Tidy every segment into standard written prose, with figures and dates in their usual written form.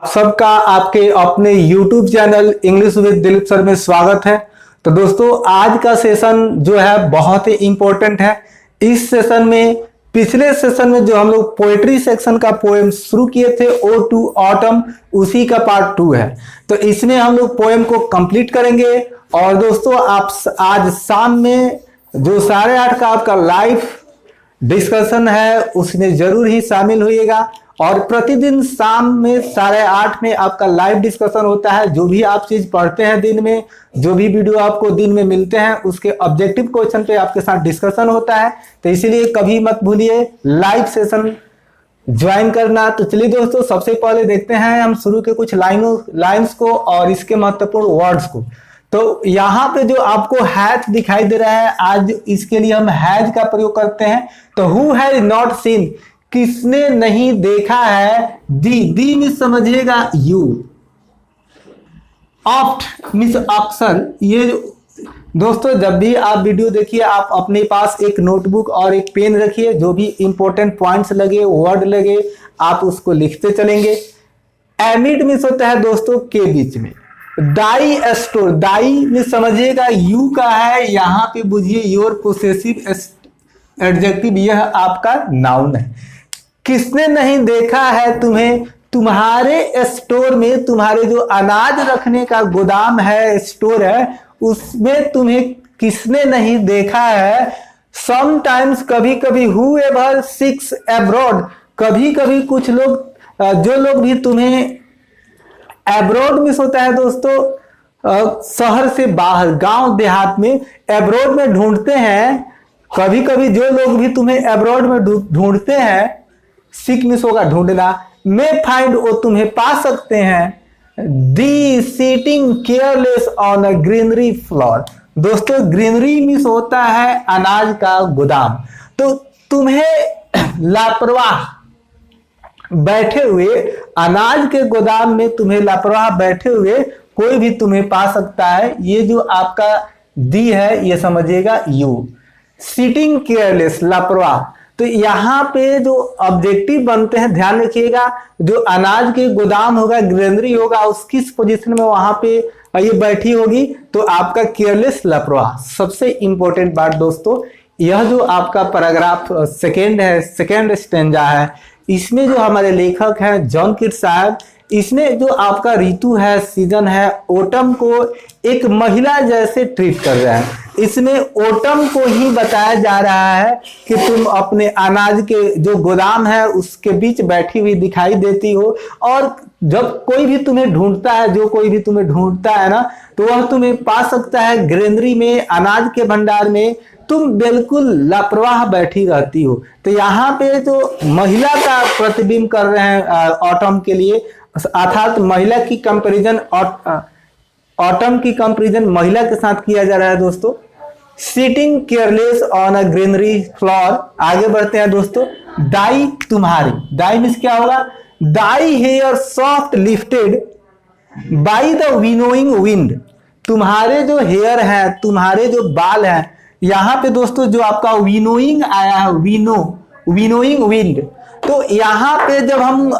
सबका आपके अपने YouTube channel English with Dilip sir में स्वागत है। तो दोस्तों आज का सेशन जो है बहुत ही इंपॉर्टेंट है। इस सेशन में पिछले सेशन में जो हम लोग पोएट्री सेक्शन का पोएम शुरू किए थे ओ टू ऑटम, उसी का पार्ट 2 है। तो इसमें हम लोग पोएम को कंप्लीट करेंगे। और दोस्तों आप आज शाम में जो 8:30 का आपका लाइव डिस्कशन है उसमें जरूर ही शामिल होइएगा। और प्रतिदिन शाम में 8:30 में आपका लाइव डिस्कशन होता है। जो भी आप चीज पढ़ते हैं दिन में, जो भी वीडियो आपको दिन में मिलते हैं, उसके ऑब्जेक्टिव क्वेश्चन पे आपके साथ डिस्कशन होता है। तो इसीलिए कभी मत भूलिए लाइव सेशन ज्वाइन करना। तो चलिए दोस्तों सबसे पहले देखते हैं हम शुरू के कुछ लाइन्स को और इसके महत्वपूर्ण वर्ड्स को। तो यहाँ पे जो आपको हैज दिखाई दे रहा है, आज इसके लिए हम हैज का प्रयोग करते हैं। तो हु हैज नॉट सीन, किसने नहीं देखा है। दी में समझिएगा यू। ऑप्ट मीन्स अक्सर। ये दोस्तों जब भी आप वीडियो देखिए आप अपने पास एक नोटबुक और एक पेन रखिए, जो भी इंपॉर्टेंट पॉइंट्स लगे, वर्ड लगे, आप उसको लिखते चलेंगे। एमिड मीन्स होता है दोस्तों के बीच में। दाई स्टोर, दाई में समझिएगा यू का है, यहाँ पे बुझिए योर पोसेसिव एडजेक्टिव, यह आपका नाउन है। किसने नहीं देखा है तुम्हें, तुम्हारे स्टोर में, तुम्हारे जो अनाज रखने का गोदाम है, स्टोर है, उसमें तुम्हें किसने नहीं देखा है। समटाइम्स कभी कभी, हु एवर सिक्स एब्रॉड, कभी कभी कुछ लोग, जो लोग भी तुम्हें एब्रॉड मिस होता है दोस्तों शहर से बाहर, गांव देहात में एब्रॉड में ढूंढते हैं। कभी कभी जो लोग भी तुम्हें एब्रॉड में ढूंढते हैं, सीक मिस होगा ढूंढना, मे फाइंड, वो तुम्हें पा सकते हैं। Thee sitting careless on a granary floor, दोस्तों ग्रीनरी मिस होता है अनाज का गोदाम। तो तुम्हें लापरवाह बैठे हुए, अनाज के गोदाम में तुम्हें लापरवाह बैठे हुए कोई भी तुम्हें पा सकता है। ये जो आपका दी है ये समझिएगा यू। सीटिंग केयरलेस, लापरवाह। तो यहाँ पे जो ऑब्जेक्टिव बनते हैं ध्यान रखिएगा, जो अनाज के गोदाम होगा, ग्रेनरी होगा, उसकी पोजीशन में वहां पे ये बैठी होगी, तो आपका केयरलेस, लापरवाह। सबसे इंपॉर्टेंट बात दोस्तों, यह जो आपका पैराग्राफ सेकेंड है, सेकेंड स्टेंजा है, इसमें जो हमारे लेखक हैं जॉन कीट्स साहब, इसमें जो आपका ऋतु है, सीजन है, ओटम को एक महिला जैसे ट्रीट कर रहे हैं। इसमें ओटम को ही बताया जा रहा है कि तुम अपने अनाज के जो गोदाम है उसके बीच बैठी हुई दिखाई देती हो, और जब कोई भी तुम्हें ढूंढता है, जो कोई भी तुम्हें ढूंढता है ना, तो वह तुम्हें पा सकता है ग्रेनरी में, अनाज के भंडार में। तुम बिल्कुल लापरवाह बैठी रहती हो। तो यहाँ पे जो महिला का प्रतिबिंब कर रहे हैं ऑटम के लिए, अर्थात महिला की कंपैरिजन, ऑटम की कंपैरिजन महिला के साथ किया जा रहा है दोस्तों। Sitting careless on a granary floor. आगे बढ़ते हैं दोस्तों। दाई तुम्हारी, दाई मीन्स क्या होगा। Thy hair soft lifted by the winnowing wind, तुम्हारे जो हेयर है, तुम्हारे जो बाल है, यहाँ पे दोस्तों जो आपका विनोइंग आया है, विनोइंग विंड। तो यहाँ पे जब हम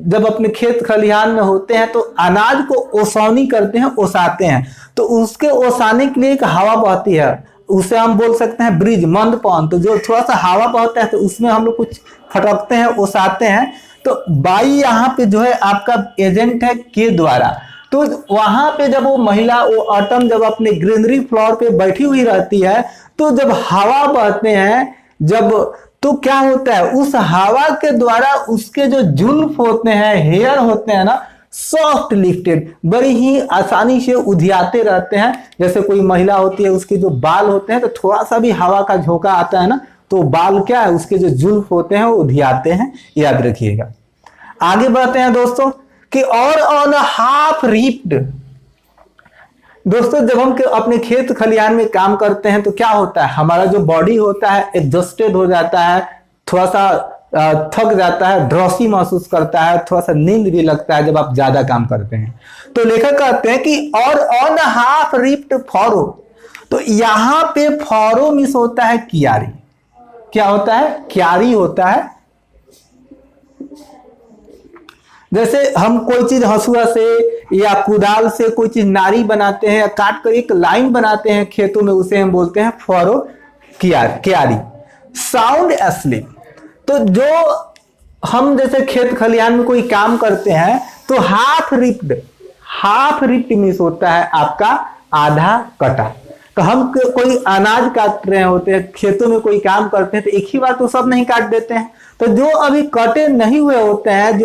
जब अपने खेत खलिहान में होते हैं तो अनाज को ओसौनी करते हैं, ओसाते हैं, तो उसके ओसाने के लिए एक हवा बहती है, उसे हम बोल सकते हैं ब्रिज, मंदपौन। तो जो थोड़ा सा हवा बहता है तो उसमें हम लोग कुछ फटकते हैं, ओसाते हैं। तो बाई यहाँ पे जो है आपका एजेंट है के द्वारा। तो वहां पे जब वो महिला, वो ऑटम जब अपने ग्रीनरी फ्लोर पे बैठी हुई रहती है, तो जब हवा बहते हैं, जब, तो क्या होता है, उस हवा के द्वारा उसके जो जुल्फ होते हैं, हेयर होते हैं ना, सॉफ्ट लिफ्टेड, बड़ी ही आसानी से उधियाते रहते हैं। जैसे कोई महिला होती है, उसके जो बाल होते हैं, तो थोड़ा सा भी हवा का झोंका आता है ना, तो बाल क्या है, उसके जो जुल्फ होते हैं वो उधियाते हैं, याद रखिएगा। आगे बढ़ते हैं दोस्तों कि और ऑन हाफ रिप्ड, दोस्तों जब हम अपने खेत खलिहान में काम करते हैं तो क्या होता है, हमारा जो बॉडी होता है एग्जॉस्टेड हो जाता है, थोड़ा सा थक जाता है, ड्रॉसी महसूस करता है, थोड़ा सा नींद भी लगता है जब आप ज्यादा काम करते हैं। तो लेखक कहते हैं कि और ऑन हाफ रिप्ड फॉरो, तो यहाँ पे फॉरो मिस होता है क्यारी। क्या होता है, क्यारी होता है। जैसे हम कोई चीज हंसुआ से या कुदाल से कोई चीज नारी बनाते हैं या काट कर एक लाइन बनाते हैं खेतों में, उसे हम बोलते हैं फॉरो क्यारी। साउंड एस्लीप, तो जो हम जैसे खेत खलिहान में कोई काम करते हैं तो हाफ रिप्ड मीन्स होता है आपका आधा कटा। तो हम कोई अनाज काट रहे होते हैं, खेतों में कोई काम करते हैं तो एक ही बार तो सब नहीं काट देते हैं। तो जो अभी कटे नहीं हुए होते हैं,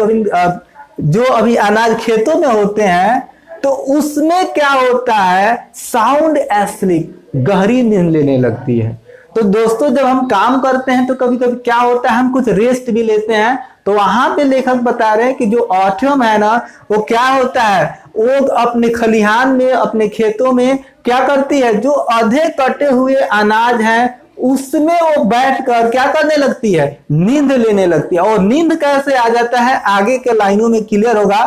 जो अभी अनाज खेतों में होते हैं, तो उसमें क्या होता है, साउंड एस्लीप, गहरी नींद लेने लगती है। तो दोस्तों जब हम काम करते हैं तो कभी कभी क्या होता है, हम कुछ रेस्ट भी लेते हैं। तो वहां पे लेखक बता रहे हैं कि जो ऑटम है ना, वो क्या होता है, वो अपने खलिहान में, अपने खेतों में क्या करती है, जो आधे कटे हुए अनाज हैं उसमें वो बैठकर क्या करने लगती है, नींद लेने लगती है। और नींद कैसे आ जाता है, आगे के लाइनों में क्लियर होगा।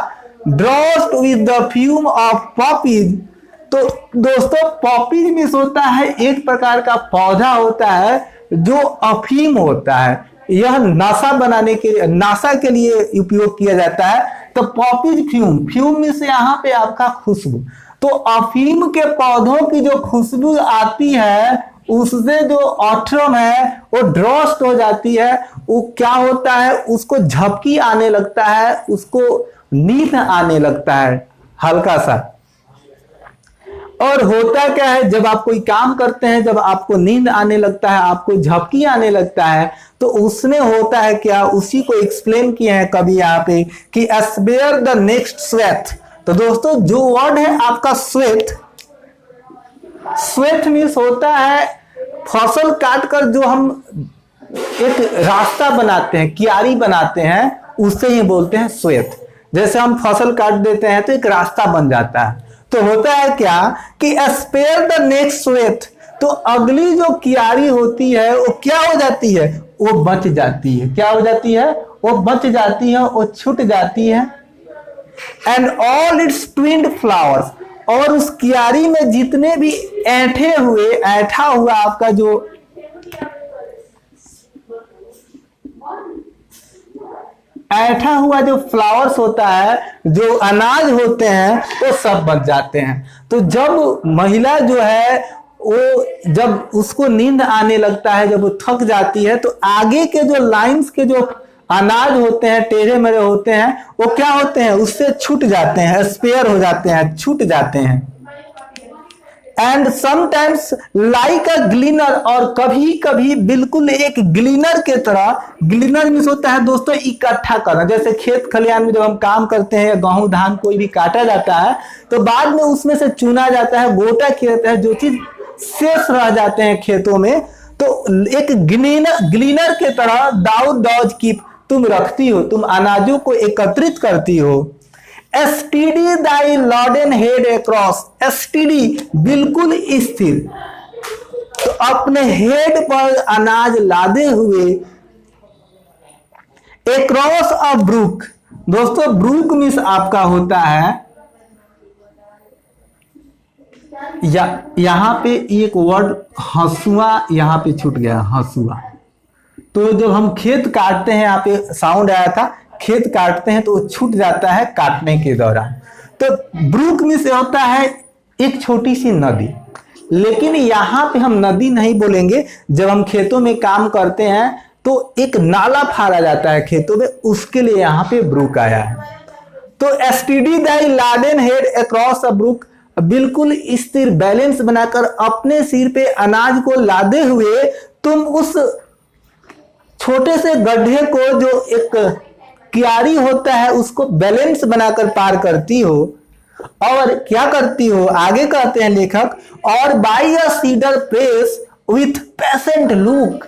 Drowsed with the fume of poppies. तो दोस्तों पॉपीज मीन्स होता है एक प्रकार का पौधा होता है जो अफीम होता है। यह नासा बनाने के, नासा के लिए उपयोग किया जाता है। तो पॉपीज फ्यूम मीन्स यहाँ पे आपका खुशबू। तो अफीम के पौधों की जो खुशबू आती है उससे जो ऑट्रम है वो ड्रॉस्ट हो जाती है। वो क्या होता है, उसको झपकी आने लगता है, उसको नींद आने लगता है हल्का सा। और होता क्या है, जब आप कोई काम करते हैं, जब आपको नींद आने लगता है, आपको झपकी आने लगता है, तो उसमें होता है क्या, उसी को एक्सप्लेन किया है कभी यहाँ पे कि स्पेयर द नेक्स्ट स्वेट। तो दोस्तों जो वर्ड है आपका स्वेट, स्वेट मीन्स होता है फसल काट कर जो हम एक रास्ता बनाते हैं, क्यारी बनाते हैं, उससे ही बोलते हैं स्वेट। जैसे हम फसल काट देते हैं तो एक रास्ता बन जाता है। तो होता है क्या कि स्पेयर द नेक्स्ट स्वेट, तो अगली जो क्यारी होती है वो क्या हो जाती है, वो बच जाती है। क्या हो जाती है, वो बच जाती है, वो छूट जाती है। एंड ऑल इट्स ट्विन्ड फ्लावर्स, और उस क्यारी में जितने भी ऐठा हुआ आपका जो ऐठा हुआ जो फ्लावर्स होता है, जो अनाज होते हैं, वो सब बच जाते हैं। तो जब महिला जो है वो, जब उसको नींद आने लगता है, जब वो थक जाती है, तो आगे के जो लाइंस के जो अनाज होते हैं, टेढ़े मेढ़े होते हैं, वो क्या होते हैं, उससे छूट जाते हैं, स्पेयर हो जाते हैं, छूट जाते हैं। एंड समटाइम्स लाइक अ ग्लीनर, और कभी कभी बिल्कुल एक ग्लीनर के तरह। ग्लीनर मीन्स होता है दोस्तों इकट्ठा करना। जैसे खेत खलिहान में जब हम काम करते हैं, गेहूं धान कोई भी काटा जाता है तो बाद में उसमें से चुना जाता है, गोटा किया जाता है, जो चीज शेष रह जाते हैं खेतों में, तो एक ग्लीनर के तरह दाऊद डॉज कीप, तुम रखती हो, तुम अनाजों को एकत्रित करती हो। एसटीडी दाई लॉर्डन हेड अक्रॉस, एसटीडी बिल्कुल स्थिर, तो अपने हेड पर अनाज लादे हुए। अक्रॉस अ ब्रूक, दोस्तों ब्रूक मीन्स आपका होता है, यहां पे एक वर्ड हंसुआ यहां पे छूट गया, हंसुआ। तो जब हम खेत काटते हैं, यहाँ पे साउंड आया था, खेत काटते हैं तो वो छूट जाता है काटने के दौरान। तो ब्रूक में से होता है एक छोटी सी नदी, लेकिन यहाँ पे हम नदी नहीं बोलेंगे। जब हम खेतों में काम करते हैं तो एक नाला फाड़ा जाता है खेतों में, उसके लिए यहाँ पे ब्रूक आया है। तो steady thy laden head across a brook, बिल्कुल स्थिर बैलेंस बनाकर अपने सिर पे अनाज को लादे हुए तुम उस छोटे से गड्ढे को, जो एक क्यारी होता है, उसको बैलेंस बनाकर पार करती हो। और क्या करती हो, आगे कहते हैं लेखक, और by a cedar press with patient look,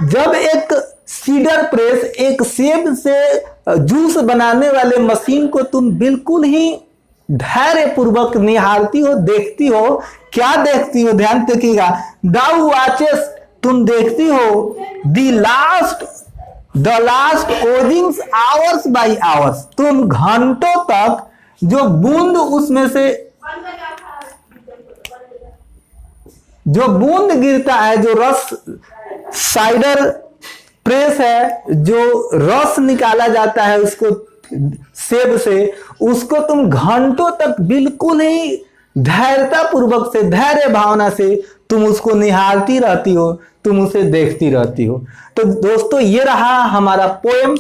जब एक सीडर प्रेस, एक सेब से जूस बनाने वाले मशीन को तुम बिल्कुल ही धैर्य पूर्वक निहारती हो, देखती हो। क्या देखती हो, ध्यान देखिएगा, दाउ वाचेस, तुम देखती हो the last oozings hours by hours, तुम घंटों तक जो बूंद उसमें से जो बूंद गिरता है, जो रस, साइडर प्रेस है, जो रस निकाला जाता है उसको सेब से, उसको तुम घंटों तक बिल्कुल ही धैर्यता पूर्वक से, धैर्य भावना से तुम उसको निहारती रहती हो, तुम उसे देखती रहती हो। तो दोस्तों ये रहा हमारा पोएम।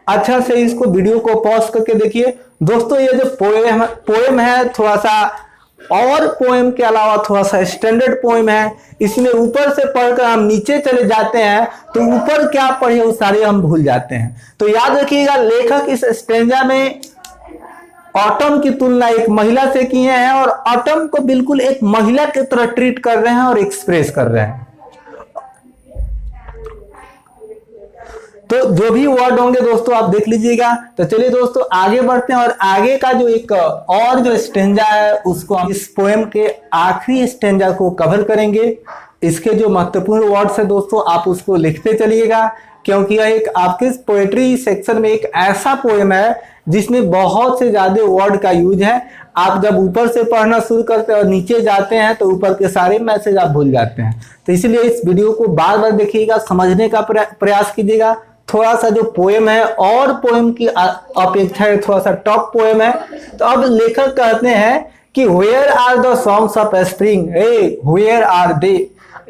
अच्छा से इसको वीडियो को पॉज करके देखिए। दोस्तों ये जो पोएम है थोड़ा सा और पोएम के अलावा थोड़ा सा स्टैंडर्ड पोएम है। इसमें ऊपर से पढ़कर हम नीचे चले जाते हैं तो ऊपर क्या पढ़े वो सारे हम भूल जाते हैं। तो याद रखिएगा, लेखक इस स्टेंजा में ऑटम की तुलना एक महिला से किए हैं और ऑटम को बिल्कुल एक महिला की तरह ट्रीट कर रहे हैं और एक्सप्रेस कर रहे हैं। तो जो भी वर्ड होंगे दोस्तों आप देख लीजिएगा। तो चलिए दोस्तों आगे बढ़ते हैं और आगे का जो एक और जो स्टेंजा है उसको हम इस पोएम के आखिरी स्टेंजा को कवर करेंगे। इसके जो महत्वपूर्ण वर्ड्स है दोस्तों आप उसको लिखते चलिएगा, क्योंकि यह एक आपके पोएट्री सेक्शन में एक ऐसा पोएम है जिसमें बहुत से ज्यादा वर्ड का यूज है। आप जब ऊपर से पढ़ना शुरू करते हैं और नीचे जाते हैं तो ऊपर के सारे मैसेज आप भूल जाते हैं। तो इसलिए इस वीडियो को बार बार देखिएगा, समझने का प्रयास कीजिएगा। थोड़ा सा जो पोएम है और पोएम की अपेक्षा थोड़ा सा टॉप पोएम है। तो अब लेखक कहते हैं कि where are the songs of spring, where are they.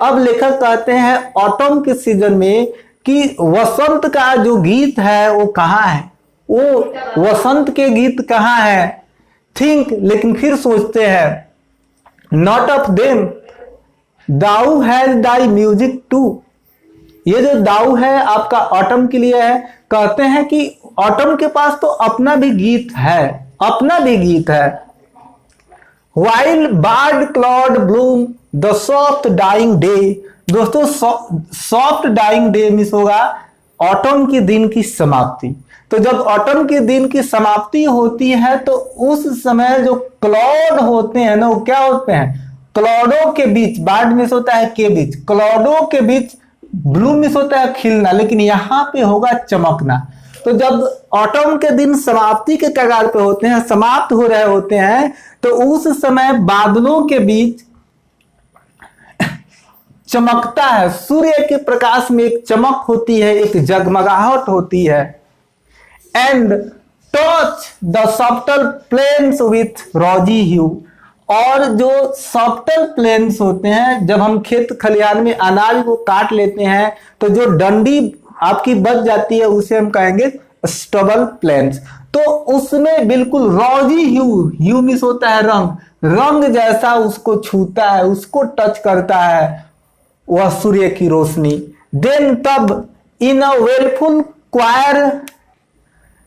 अब लेखक कहते हैं ऑटम के सीजन में कि वसंत का जो गीत है वो कहाँ है, वो वसंत के गीत कहाँ है। थिंक, लेकिन फिर सोचते हैं, not of them thou hast thy music too. ये जो दाऊ है आपका ऑटम के लिए है। कहते हैं कि ऑटम के पास तो अपना भी गीत है, अपना भी गीत है। While barred clouds bloom the soft dying day. दोस्तों सॉफ्ट डाइंग डे मीन्स होगा ऑटम के दिन की समाप्ति। तो जब ऑटम के दिन की समाप्ति होती है तो उस समय जो क्लाउड होते हैं ना, वो क्या होते हैं, क्लाउडों के बीच, बार्ड मिस होता है के बीच, क्लाउडों के बीच ब्लूम मिस होता है खिलना, लेकिन यहां पे होगा चमकना। तो जब ऑटम के दिन समाप्ति के कगार पे होते हैं, समाप्त हो रहे होते हैं, तो उस समय बादलों के बीच चमकता है। सूर्य के प्रकाश में एक चमक होती है, एक जगमगाहट होती है। And touch the stubble plains with rosy hue. और जो सॉफ्टल प्लेन्स होते हैं, जब हम खेत खलिहान में अनाज को काट लेते हैं तो जो डंडी आपकी बच जाती है उसे हम कहेंगे स्टबल प्लेन्स। तो उसमें बिल्कुल रोजी ह्यू, ह्यू मिस होता है रंग, रंग जैसा उसको छूता है, उसको टच करता है वह सूर्य की रोशनी। देन तब in a wailful choir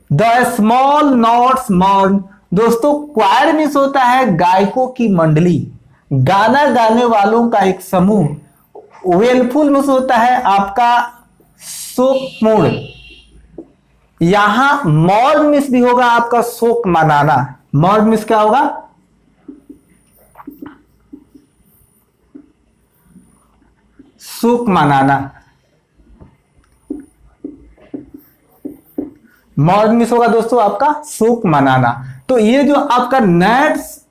the small gnats mourn. दोस्तों क्वायर मीन्स होता है गायकों की मंडली, गाना गाने वालों का एक समूह। वेलफुल मीन्स होता है आपका शोकपूर्ण। यहां मॉर्न मीन्स भी होगा आपका शोक मनाना। मॉर्न मीन्स क्या होगा, शोक मनाना। मॉर्न मिस होगा दोस्तों आपका शोक मनाना। तो ये जो आपका नेट्स,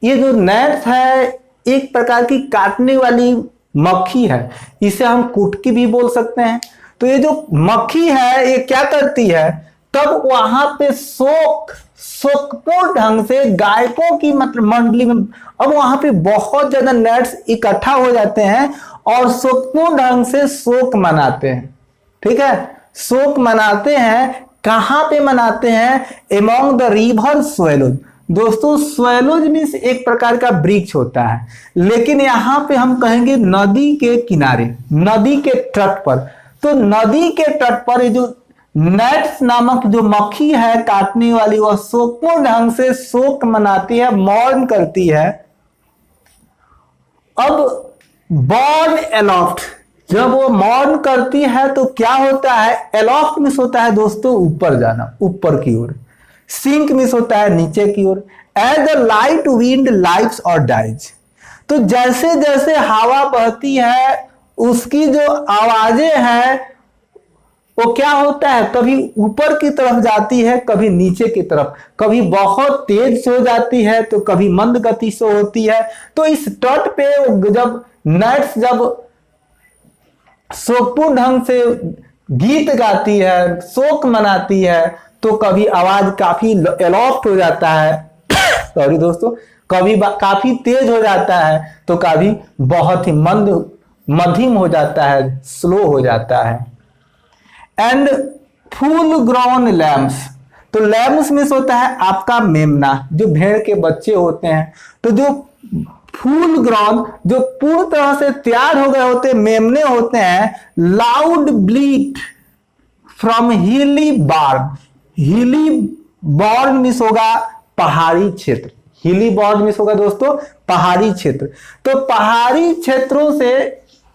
ये जो नेट्स है एक प्रकार की काटने वाली मक्खी है, इसे हम कुटकी भी बोल सकते हैं। तो ये जो मक्खी है ये क्या करती है, तब वहां पे शोकपूर्ण ढंग से गायकों की मतलब मंडली में, अब वहां पे बहुत ज्यादा नेट्स इकट्ठा हो जाते हैं और शोकपूर्ण ढंग से शोक मनाते हैं। ठीक है, शोक मनाते हैं। कहां पे मनाते हैं, एमोंग द रिवर स्वेलोज। दोस्तों स्वेलोज मीन्स एक प्रकार का वृक्ष होता है, लेकिन यहां पे हम कहेंगे नदी के किनारे, नदी के तट पर। तो नदी के तट पर जो नेट्स नामक जो मक्खी है काटने वाली, वह शोकपूर्ण ढंग से शोक मनाती है, मौन करती है। अब बॉर्न एलॉफ्ट, जब वो मौन करती है तो क्या होता है, एलॉफ्ट मिस होता है दोस्तों ऊपर जाना, ऊपर की ओर। सिंक मिस होता है नीचे की ओर। As the light wind lives or dies. तो जैसे जैसे हवा बहती है उसकी जो आवाजें हैं वो क्या होता है, कभी ऊपर की तरफ जाती है, कभी नीचे की तरफ, कभी बहुत तेज से हो जाती है तो कभी मंद गति से होती है। तो इस तट पे जब नेट्स जब शोकपूर्ण ढंग से गीत गाती है, शोक मनाती है, तो कभी आवाज काफी एलॉफ्ट हो जाता है सॉरी दोस्तों, कभी काफी तेज हो जाता है तो कभी बहुत ही मध्यम हो जाता है, स्लो हो जाता है। एंड फुल ग्रोन लैम्स, तो लैम्स में होता है आपका मेमना, जो भेड़ के बच्चे होते हैं। तो जो फुल ग्रोन, जो पूर्ण तरह से तैयार हो गए होते मेमने होते हैं, लाउड ब्लीट फ्रॉम हिली बॉर्न। हिली बॉर्न मिस होगा पहाड़ी क्षेत्र, हिली बॉर्न मिस होगा दोस्तों पहाड़ी क्षेत्र। तो पहाड़ी क्षेत्रों से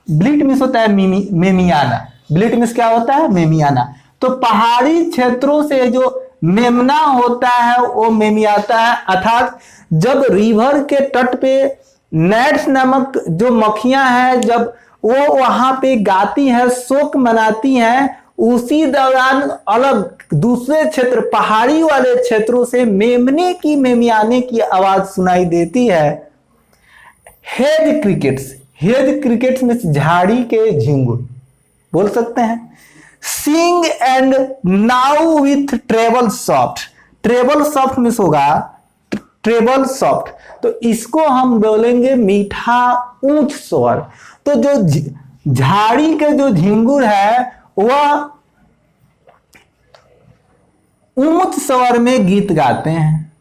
ब्लीट मिस होता है मेमियाना, ब्लीट मिस क्या होता है मेमियाना। तो पहाड़ी क्षेत्रों से जो मेमना होता है वो मेमियाता है, अर्थात जब रिवर के तट पे नेट्स नामक जो मक्खियां हैं जब वो वहां पे गाती हैं, शोक मनाती हैं, उसी दौरान अलग दूसरे क्षेत्र पहाड़ी वाले क्षेत्रों से मेमने की मेमियाने की आवाज सुनाई देती है। हेज क्रिकेट्स, हेज क्रिकेट्स में झाड़ी के झिंगुर बोल सकते हैं। Sing and now with treble soft, treble soft मिस होगा ट्रेबल सॉफ्ट, तो इसको हम बोलेंगे मीठा ऊंच स्वर। तो जो झाड़ी के जो झिंगुर है वह ऊंच स्वर में गीत गाते हैं।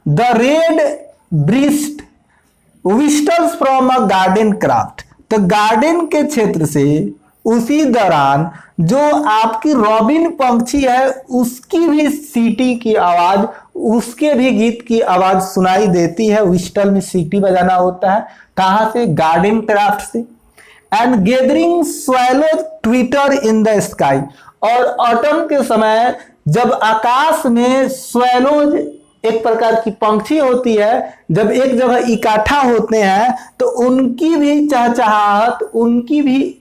The red breast whistles from a garden croft, तो गार्डन के क्षेत्र से उसी दौरान जो आपकी रॉबिन पंछी है उसकी भी सीटी की आवाज, उसके भी गीत की आवाज सुनाई देती है। विस्टल में सीटी बजाना होता है, कहां से गार्डन क्राफ्ट से। And gathering swallow Twitter in the sky, और ऑटम के समय जब आकाश में स्वैलोज एक प्रकार की पंछी होती है, जब एक जगह इकट्ठा होते हैं तो उनकी भी चहचहाहट, उनकी भी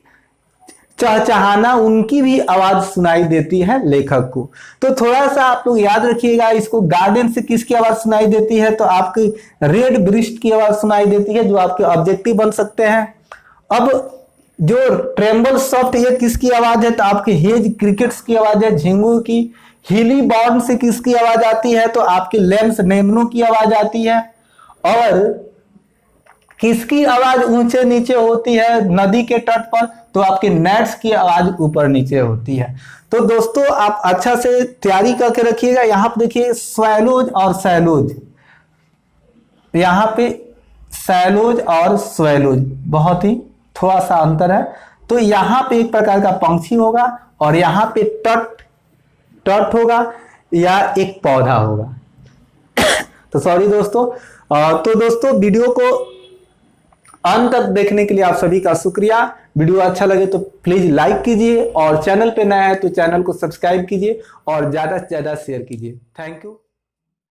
चहचहाना, उनकी भी आवाज सुनाई देती है लेखक को। तो थोड़ा सा आप लोग याद रखिएगा, इसको गार्डन से किसकी आवाज सुनाई देती है, तो आपकी रेड ब्रिस्ट की आवाज सुनाई देती है, जो आपके ऑब्जेक्टिव बन सकते हैं। अब जो ट्रेम्बल सॉफ्ट ये किसकी आवाज है, तो आपके हेज क्रिकेट्स की आवाज है, झिंगुर की। हिली बॉर्न से किसकी आवाज आती है, तो आपके लेम्स मेमनों की आवाज आती है। और किसकी आवाज ऊंचे नीचे होती है नदी के तट पर, तो आपके नेट्स की आवाज ऊपर नीचे होती है। तो दोस्तों आप अच्छा से तैयारी करके रखिएगा। यहां पर देखिए स्वैलोज और सैलोज, यहां पे सैलोज और स्वैलोज बहुत ही थोड़ा सा अंतर है। तो यहां पे एक प्रकार का पंछी होगा और यहां पे तट होगा या एक पौधा होगा तो सॉरी दोस्तों। तो दोस्तों वीडियो को अंत तक देखने के लिए आप सभी का शुक्रिया। वीडियो अच्छा लगे तो प्लीज लाइक कीजिए और चैनल पे नया है तो चैनल को सब्सक्राइब कीजिए और ज्यादा से ज्यादा शेयर कीजिए। Thank you.